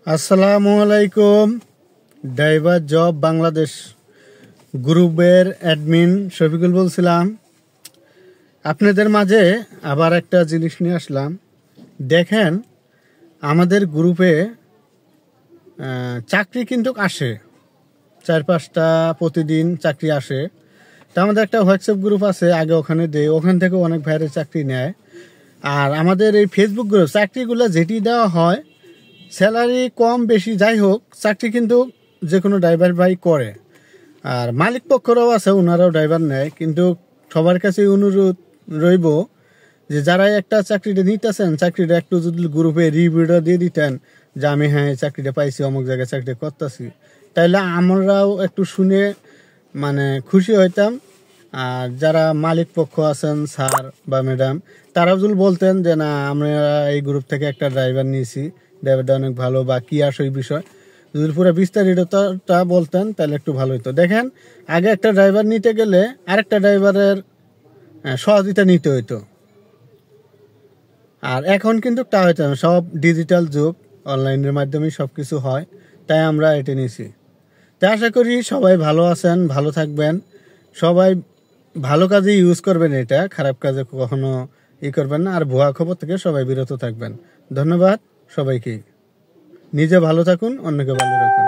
আসসালামু আলাইকুম। Driver job Bangladesh গ্রুপের অ্যাডমিন শফিকুল বলছিলাম। আপনাদের মাঝে আবার একটা জিনিস নিয়ে আসলাম। দেখেন, আমাদের গ্রুপে চাকরি কিন্তু আসে, 4-5টা প্রতিদিন চাকরি আসে। তা আমাদের একটা হোয়াটসঅ্যাপ গ্রুপ আছে, আগে ওখানে দেয়, ওখান থেকে অনেক ভাইয়ের চাকরি নেয়। আর আমাদের এই ফেসবুক গ্রুপ চাকরিগুলো যেটি দেওয়া হয়, স্যালারি কম বেশি যাই হোক, চাকরি কিন্তু যে কোনো ড্রাইভার ভাই করে। আর মালিক পক্ষরাও আছে, ওনারাও ড্রাইভার নেয়। কিন্তু সবার কাছে অনুরোধ রইব যে যারা একটা চাকরিটা নিতেছেন, চাকরিটা একটু যদি গ্রুপে রিভিউটা দিয়ে দিতেন যে আমি হ্যাঁ চাকরিটা পাইছি, অমুক জায়গায় চাকরি করতেছি, তাইলে আমরাও একটু শুনে খুশি হইতাম। আর যারা মালিক পক্ষ আছেন, স্যার বা ম্যাডাম, তারাও যদি বলতেন যে না, আমরা এই গ্রুপ থেকে একটা ড্রাইভার নিয়েছি, ড্রাইভারটা অনেক ভালো, বা কি আসে এই বিষয় যদি পুরো বিস্তারিতটা বলতেন তাহলে একটু ভালো হতো। দেখেন, আগে একটা ড্রাইভার নিতে গেলে আরেকটা ড্রাইভারের সহযোগিতা নিতে হইতো, আর এখন কিন্তু তা হইতো না। সব ডিজিটাল যুগ, অনলাইনের মাধ্যমেই সব কিছু হয়, তাই আমরা এটা নিয়েছি। তাই আশা করি সবাই ভালো আছেন, ভালো থাকবেন। সবাই ভালো কাজে ইউজ করবেন, এটা খারাপ কাজে কখনো করবেন না। আর ভুয়া খবর থেকে সবাই বিরত থাকবেন। ধন্যবাদ সবাইকে। নিজে ভালো থাকুন, অন্যকে ভালো রাখুন।